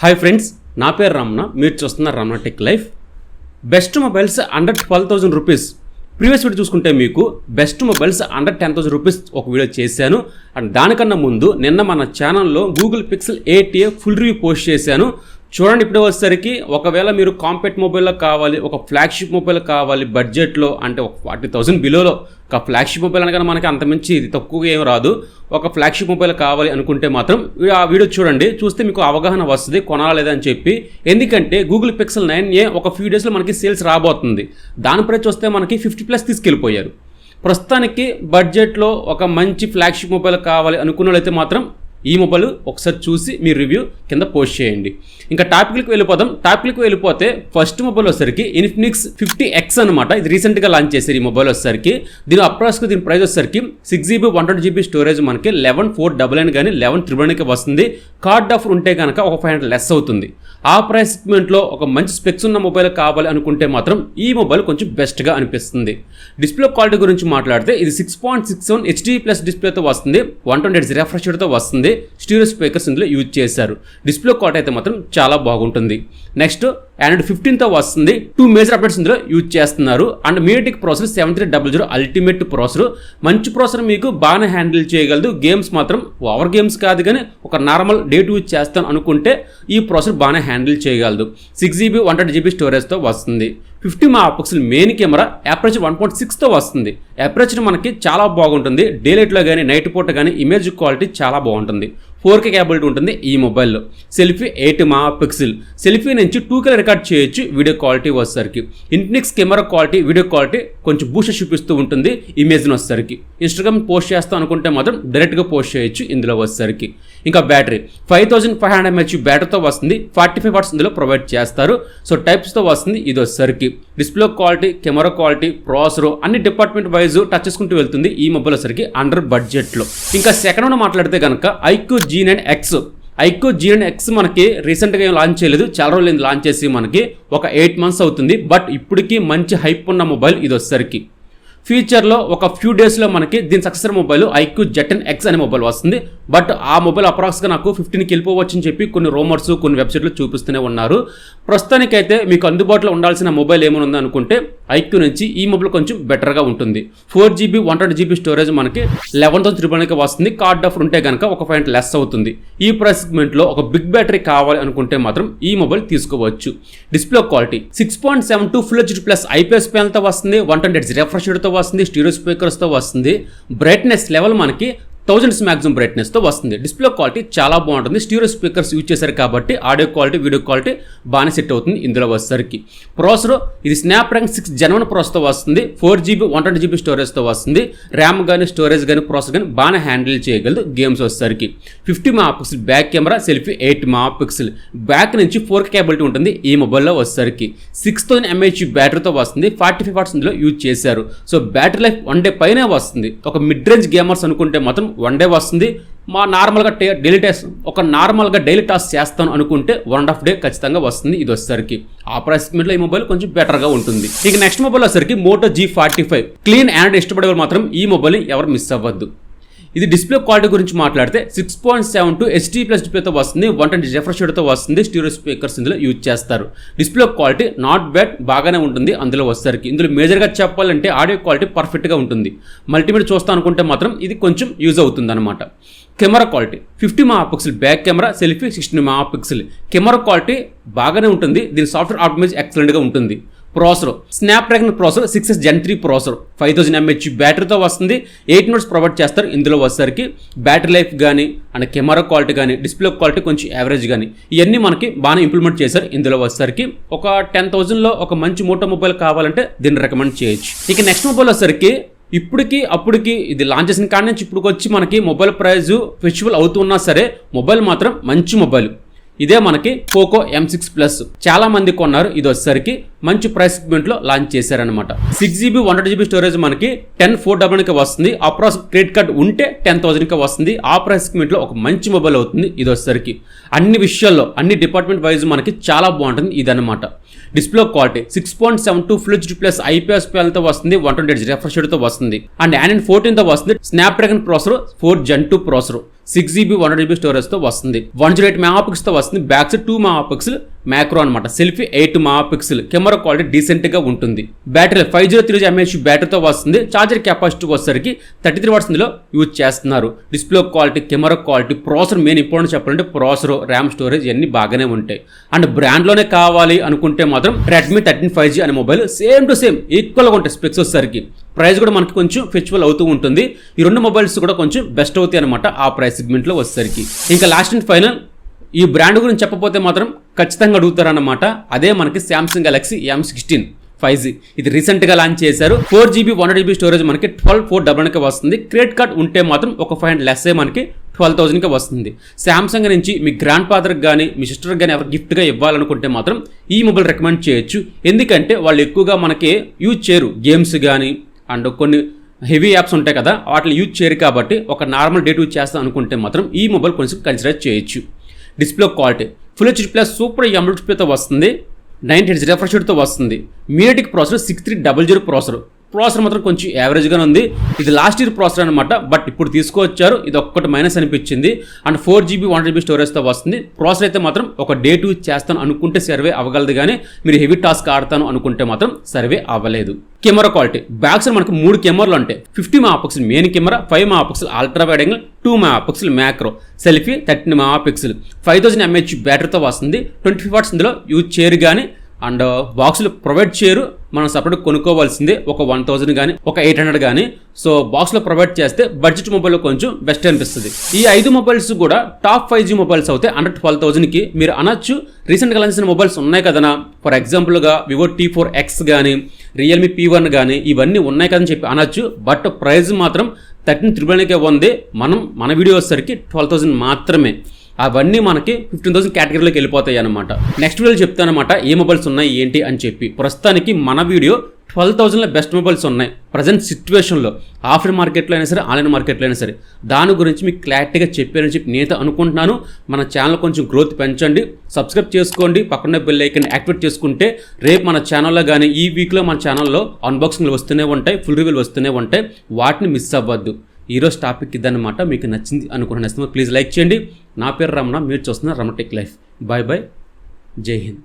Hi friends, నా పేరు రమణ. మీరు చూస్తున్నారు Ramana tech life. Best mobiles under 12,000 rupees. Previous video చూసుకుంటే మీకు బెస్ట్ మొబైల్స్ అండర్ 10,000 రూపీస్ ఒక వీడియో చేశాను. అండ్ దానికన్నా ముందు నిన్న మన ఛానల్లో Google pixel 8a full review post చేశాను. చూడండి, ఇప్పుడు వచ్చేసరికి ఒకవేళ మీరు కాంపాక్ట్ మొబైల్లో కావాలి, ఒక ఫ్లాగ్షిప్ మొబైల్ కావాలి బడ్జెట్లో, అంటే ఒక 40,000 బిలోలో ఒక ఫ్లాగ్షిప్ మొబైల్ అనగానే మనకి అంతమించి తక్కువగా ఏం రాదు. ఒక ఫ్లాగ్షిప్ మొబైల్ కావాలి అనుకుంటే మాత్రం ఆ వీడియో చూడండి. చూస్తే మీకు అవగాహన వస్తుంది కొనాలా లేదా అని చెప్పి. ఎందుకంటే గూగుల్ పిక్సెల్ 9a ఒక ఫ్యూ డేస్లో మనకి సేల్స్ రాబోతుంది. దాని ప్రైస్ చూస్తే మనకి 50+ తీసుకెళ్ళిపోయారు. ప్రస్తుతానికి బడ్జెట్లో ఒక మంచి ఫ్లాగ్షిప్ మొబైల్ కావాలి అనుకున్న వాళ్ళైతే మాత్రం ఈ మొబైల్ ఒకసారి చూసి మీ రివ్యూ కింద పోస్ట్ చేయండి. ఇంకా టాపిక్కి వెళ్ళిపోదాం. టాపిక్కి వెళ్ళిపోతే ఫస్ట్ మొబైల్ వచ్చేసరికి ఇన్ఫినిక్స్ 50X అనమాట. ఇది రీసెంట్గా లాంచ్ చేశారు ఈ మొబైల్ వచ్చేసరికి. దీని అప్రాక్స్గా దీని ప్రైస్ వచ్చేసరికి 6GB 120GB స్టోరేజ్ మనకి 11,499 కానీ 11,399 వస్తుంది. కార్డ్ ఆఫర్ ఉంటే కనుక ఒక 500 లెస్ అవుతుంది. ఆ ప్రైస్ సెగ్మెంట్లో ఒక మంచి స్పెక్స్ ఉన్న మొబైల్ కావాలి అనుకుంటే మాత్రం ఈ మొబైల్ కొంచెం బెస్ట్గా అనిపిస్తుంది. డిస్ప్లే క్వాలిటీ గురించి మాట్లాడితే ఇది 6.67 HD+ డిస్ప్లేతో వస్తుంది. 120Hz రిఫ్రెష్ రేట్తో వస్తుంది. స్టీరియో స్పీకర్స్ ఇందులో యూజ్ చేశారు. డిస్ప్లే క్వాలిటీ అయితే మాత్రం చాలా బాగుంటుంది. నెక్స్ట్ Android 15తో వస్తుంది. 2 మేజర్ అప్డేట్స్ ఇందులో యూజ్ చేస్తున్నారు. And MediaTek processor 7300 ultimate processor. మంచి ప్రాసెసర్ మీకు బాగానే హ్యాండిల్ చేయగలదు. గేమ్స్ మాత్రం ఓవర్ గేమ్స్ కాదు, కానీ ఒక నార్మల్ డే టు యూజ్ చేస్తాను అనుకుంటే ఈ ప్రాసెసర్ బాగానే హ్యాండిల్ చేయగలదు. 6GB 120GB స్టోరేజ్తో వస్తుంది. 50 మెగాపిక్సెల్ మెయిన్ కెమెరా, అపర్చర్ 1.6తో వస్తుంది. అపర్చర్ మనకి చాలా బాగుంటుంది. డే లైట్లో కానీ నైట్ పూట కానీ ఇమేజ్ క్వాలిటీ చాలా బాగుంటుంది. 4K కేబిలిటీ ఉంటుంది ఈ మొబైల్లో. Selfie 8 megapixel. సెల్ఫీ నుంచి 2K రికార్డ్ చేయొచ్చు. వీడియో క్వాలిటీ వచ్చేసరికి Infinix camera quality, video quality కొంచెం బూస్ట్ చూపిస్తూ ఉంటుంది ఇమేజ్ని వచ్చేసరికి. ఇన్స్టాగ్రామ్ పోస్ట్ చేస్తాం అనుకుంటే మాత్రం డైరెక్ట్గా పోస్ట్ చేయొచ్చు ఇందులో వచ్చేసరికి. ఇంకా బ్యాటరీ 5500 mAh బ్యాటరీతో వస్తుంది. 45 వాట్స్ ఇందులో ప్రొవైడ్ చేస్తారు. సో టైప్స్తో వస్తుంది ఇది వచ్చేసరికి. Display quality, camera quality, processor అన్ని డిపార్ట్మెంట్ వైజ్ టచ్ చేసుకుంటూ వెళ్తుంది ఈ మొబైల్ వచ్చేసరికి అండర్ బడ్జెట్లో. ఇంకా సెకండ్ వన్ మాట్లాడితే కనుక iQOO G9X. iQOO G9X మనకి రీసెంట్గా ఏం లాంచ్ చేయలేదు, చాలా రోజులు లాంచ్ చేసి మనకి ఒక 8 months అవుతుంది. బట్ ఇప్పటికీ మంచి హైప్ ఉన్న మొబైల్ ఇది వచ్చేసరికి. ఫ్యూచర్లో ఒక ఫ్యూ డేస్లో మనకి దీని సక్సెసర్ మొబైల్ iQOO Z10X అనే మొబైల్ వస్తుంది. బట్ ఆ మొబైల్ అప్రాక్స్గా నాకు 15కి వెళ్ళిపోవచ్చు అని చెప్పి కొన్ని రూమర్స్ కొన్ని వెబ్సైట్లు చూపిస్తూనే ఉన్నారు. ప్రస్తుతానికైతే మీకు అందుబాటులో ఉండాల్సిన మొబైల్ ఏమైనా ఉంది అనుకుంటే iQOO నుంచి ఈ మొబైల్ కొంచెం బెటర్గా ఉంటుంది. 4GB 120GB స్టోరేజ్ మనకి 11,399 వస్తుంది. కార్డ్ ఆఫర్ ఉంటే కనుక ఒక 500 లెస్ అవుతుంది. ఈ ప్రైస్ సెగ్మెంట్లో ఒక బిగ్ బ్యాటరీ కావాలి అనుకుంటే మాత్రం ఈ మొబైల్ తీసుకోవచ్చు. Display quality 6.72 Full HD+ IPS ప్యానల్తో వస్తుంది. 120Hz రిఫ్రెష్ రేట్తో వస్తుంది. స్టీరియో స్పీకర్స్తో వస్తుంది. బ్రైట్నెస్ లెవెల్ మనకి 1000 మ్యాక్సిమం బ్రైట్నెస్తో వస్తుంది. డిస్ప్లే క్వాలిటీ చాలా బాగుంటుంది. స్టీరియో స్పీకర్స్ యూజ్ చేశారు కాబట్టి ఆడియో క్వాలిటీ, వీడియో క్వాలిటీ బాగానే సెట్ అవుతుంది ఇందులో వచ్చేసరికి. ప్రాసెసర్ ఇది స్నాప్డ్రాగన్ 6 Gen 1 ప్రాసెసర్తో వస్తుంది. 4GB 120GB స్టోరేజ్తో వస్తుంది. ర్యామ్ కానీ స్టోరేజ్ కానీ ప్రాసెసర్ కానీ బాగానే హ్యాండిల్ చేయగలదు గేమ్స్ వచ్చేసరికి. 50 megapixel back camera, selfie 8 megapixel. Back నుంచి 4K కేబిలిటీ ఉంటుంది ఈ మొబైల్లో వచ్చేసరికి. 6000 mAh బ్యాటరీతో వస్తుంది. 45 వాట్స్ ఇందులో యూజ్ చేశారు. సో బ్యాటరీ లైఫ్ 1 డే పైనే వస్తుంది. ఒక మిడ్ రేంజ్ గేమర్స్ అనుకుంటే మాత్రం 1 డే వస్తుంది. నార్మల్గా డైలీ టాస్క్ చేస్తాను అనుకుంటే 1.5 డే ఖచ్చితంగా వస్తుంది ఇది వచ్చేసరికి. ఆ ప్రైస్ సెగ్మెంట్లో ఈ మొబైల్ కొంచెం బెటర్గా ఉంటుంది. ఇక నెక్స్ట్ మొబైల్ వచ్చేసరికి Moto G45. క్లీన్ అండ్ ఇష్టపడే మాత్రం ఈ మొబైల్ని ఎవరు మిస్ అవ్వద్దు. ఇది డిస్ప్లే క్వాలిటీ గురించి మాట్లాడితే 6.72 HD+ డిస్ప్లేతో వస్తుంది. 120Hz రిఫ్రెష్ రేట్తో వస్తుంది. స్టీరియో స్పీకర్స్ ఇందులో యూజ్ చేస్తారు. డిస్ప్లే క్వాలిటీ నాట్ బ్యాడ్, బాగానే ఉంటుంది అందులో వచ్చేసరికి. ఇందులో మేజర్గా చెప్పాలంటే ఆడియో క్వాలిటీ పర్ఫెక్ట్గా ఉంటుంది. మల్టీమీడియా చూస్తాను అనుకుంటే మాత్రం ఇది కొంచెం యూజ్ అవుతుంది అనమాట. Camera quality 50 megapixel back camera, selfie 16 megapixel. Camera quality బాగానే ఉంటుంది. దీని సాఫ్ట్వేర్ ఆప్టిమైజ్ ఎక్సలెంట్గా ఉంటుంది. Processor Snapdragon processor 6 Gen 3 processor. 5000 mAh బ్యాటరీతో వస్తుంది. 8 minutes ప్రొవైడ్ చేస్తారు ఇందులో వచ్చేసరికి. బ్యాటరీ లైఫ్ కానీ అండ్ కెమెరా క్వాలిటీ కానీ డిస్ప్లే క్వాలిటీ కొంచెం యావరేజ్ కానీ ఇవన్నీ మనకి బాగానే ఇంప్లిమెంట్ చేశారు ఇందులో వచ్చేసరికి. ఒక 10,000లో ఒక మంచి మోటో మొబైల్ కావాలంటే దీన్ని రికమెండ్ చేయొచ్చు. ఇక నెక్స్ట్ మొబైల్ వచ్చేసరికి అప్పటికి ఇది లాంచ్ చేసిన కాడి నుంచి ఇప్పుడు వచ్చి మనకి మొబైల్ ప్రైస్ ఫెస్టివల్ అవుతున్నా సరే మొబైల్ మాత్రం మంచి మొబైల్. ఇదే మనకి పోకో M6 Plus. చాలా మంది కొన్నారు. ఇది వచ్చేసరికి మంచి ప్రైస్ సెగ్మెంట్లో లాంచ్ చేశారనమాట. 6GB 128GB స్టోరేజ్ మనకి 10,499కి వస్తుంది. అప్రాక్స్ క్రెడిట్ కార్డ్ ఉంటే 10,000కి వస్తుంది. ఆ ప్రైస్ సెగ్మెంట్లో ఒక మంచి మొబైల్ అవుతుంది ఇది వచ్చేసరికి. అన్ని విషయాల్లో అన్ని డిపార్ట్మెంట్ వైజ్ మనకి చాలా బాగుంటుంది ఇదన్నమాట. Display quality 6.72 full HD plus IPS ప్యానెల్తో వస్తుంది. 120Hz రిఫ్రెష్ రేట్తో వస్తుంది. అండ్ Android 14తో వస్తుంది. Snapdragon processor 4 Gen 2 processor 6GB 128GB స్టోరేజ్తో వస్తుంది. 108 మెగాపిక్సెల్తో వస్తుంది. బ్యాక్ సైడ్ 2 మెగాపిక్సెల్ మ్యాక్రో అనమాట. సెల్ఫీ 8 మెగాపిక్సెల్. కెమెరా క్వాలిటీ డీసెంట్గా ఉంటుంది. బ్యాటరీ 5030 mAh బ్యాటరీతో వస్తుంది. చార్జర్ కెపాసిటీ వచ్చేసరికి 33 వాట్స్ ఇందులో యూజ్ చేస్తున్నారు. Display quality, camera quality, processor main important చెప్పాలంటే ప్రాసెసర్, ర్యామ్, స్టోరేజ్ ఇవన్నీ బాగానే ఉంటాయి. అండ్ బ్రాండ్లోనే కావాలి అనుకుంటే మాత్రం రెడ్మీ 13 5G అనే మొబైల్ సేమ్ టు సేమ్ ఈక్వల్గా ఉంటాయి స్పెక్స్ వచ్చేసరికి. ప్రైస్ కూడా మనకి కొంచెం ఫెస్టివల్ అవుతూ ఉంటుంది. ఈ రెండు మొబైల్స్ కూడా కొంచెం బెస్ట్ అవుతాయి అనమాట ఆ ప్రైస్ సెగ్మెంట్లో వచ్చేసరికి. ఇంకా లాస్ట్ అండ్ ఫైనల్ ఈ బ్రాండ్ గురించి చెప్పకపోతే మాత్రం ఖచ్చితంగా అడుగుతారన్నమాట. అదే మనకి శాంసంగ్ గెలాక్సీ M16 5G. ఇది రీసెంట్గా లాంచ్ చేశారు. 4GB 128GB స్టోరేజ్ మనకి 12,499కి వస్తుంది. క్రెడిట్ కార్డ్ ఉంటే మాత్రం ఒక 500 లెస్ మనకి 12,000కి వస్తుంది. శాంసంగ్ నుంచి మీ గ్రాండ్ ఫాదర్కి కానీ మీ సిస్టర్కి కానీ ఎవరు గిఫ్ట్గా ఇవ్వాలనుకుంటే మాత్రం ఈ మొబైల్ రికమెండ్ చేయొచ్చు. ఎందుకంటే వాళ్ళు ఎక్కువగా మనకి యూజ్ చేయరు గేమ్స్ కానీ అండ్ కొన్ని హెవీ యాప్స్ ఉంటాయి కదా వాటిని యూజ్ చేయరు. కాబట్టి ఒక నార్మల్ డే యూజ్ చేస్తాం అనుకుంటే మాత్రం ఈ మొబైల్ కొంచెం కన్సిడర్ చేయొచ్చు. Display quality full HD plus super AMOLED డిస్ప్లేతో వస్తుంది. 90Hz రిఫ్రెష్ రేట్తో వస్తుంది. మీడియాటెక్ ప్రాసెసర్ 6300 ప్రాసెసర్ మాత్రం కొంచెం యావరేజ్గానే ఉంది. ఇది లాస్ట్ ఇయర్ ప్రాసెసర్ అనమాట. బట్ ఇప్పుడు తీసుకొచ్చారు. ఇది ఒక్కటి మైనస్ అనిపించింది. అండ్ 4GB 128GB స్టోరేజ్తో వస్తుంది. ప్రాసెసర్ అయితే మాత్రం ఒక డే యూజ్ చేస్తాను అనుకుంటే సర్వే అవ్వగలదు. కానీ మీరు హెవీ టాస్క్ ఆడతాను అనుకుంటే మాత్రం సర్వే అవ్వలేదు. కెమెరా క్వాలిటీ బ్యాక్ సైడ్ మనకి 3 కెమెరాలు ఉంటాయి. 50 megapixel main camera, 5 megapixel ultra wide angle, 2 megapixel macro, selfie 13 megapixel, 5000 mAh బ్యాటరీతో వస్తుంది. 25 వాట్స్ ఇందులో యూజ్ చేయరు. కానీ అండ్ బాక్సులు ప్రొవైడ్ చేయరు. మనం సపరేట్ కొనుక్కోవాల్సిందే. ఒక 1000 కానీ ఒక 800 కానీ. సో బాక్స్లో ప్రొవైడ్ చేస్తే బడ్జెట్ మొబైల్లో కొంచెం బెస్ట్ అనిపిస్తుంది. ఈ 5 మొబైల్స్ కూడా టాప్ 5G మొబైల్స్ అవుతాయి. అండర్ 12,000కి మీరు అనొచ్చు రీసెంట్గా లాంచ్ చేసిన మొబైల్స్ ఉన్నాయి కదా. ఫర్ ఎగ్జాంపుల్గా వివో T4X కానీ, రియల్మీ P1 కానీ ఇవన్నీ ఉన్నాయి కదని చెప్పి అనొచ్చు. బట్ ప్రైస్ మాత్రం 13,999కే ఉంది. మన వీడియో వచ్చేసరికి 12,000 మాత్రమే. అవన్నీ మనకి 15,000 కేటగిరీలోకి వెళ్ళిపోతాయి అనమాట. నెక్స్ట్ వీడియోలో చెప్తానమాట ఏ మొబైల్స్ ఉన్నాయి ఏంటి అని చెప్పి. ప్రస్తుతానికి మన వీడియో 12,000లో బెస్ట్ మొబైల్స్ ఉన్నాయి ప్రజెంట్ సిచ్యువేషన్లో. ఆఫ్లైన్ మార్కెట్లో అయినా సరే, ఆన్లైన్ మార్కెట్లో అయినా సరే. దాని గురించి మీకు క్లారిటీగా చెప్పారని చెప్పి నేనైతే అనుకుంటున్నాను. మన ఛానల్ కొంచెం గ్రోత్ పెంచండి, సబ్స్క్రైబ్ చేసుకోండి, పక్కన బెల్ ఐకాన్ యాక్టివేట్ చేసుకుంటే రేపు మన ఛానల్లో కానీ ఈ వీక్లో మన ఛానల్లో అన్బాక్సింగ్లు వస్తూనే ఉంటాయి, ఫుల్ రివ్యూలు వస్తూనే ఉంటాయి. వాటిని మిస్ అవ్వద్దు. ఈరోజు టాపిక్ ఇదన్నమాట. మీకు నచ్చింది అనుకున్న ప్లీజ్ లైక్ చేయండి. నా పేరు రమణ, మీరు చూస్తున్నారు Ramana tech life. Bye bye, Jai Hind.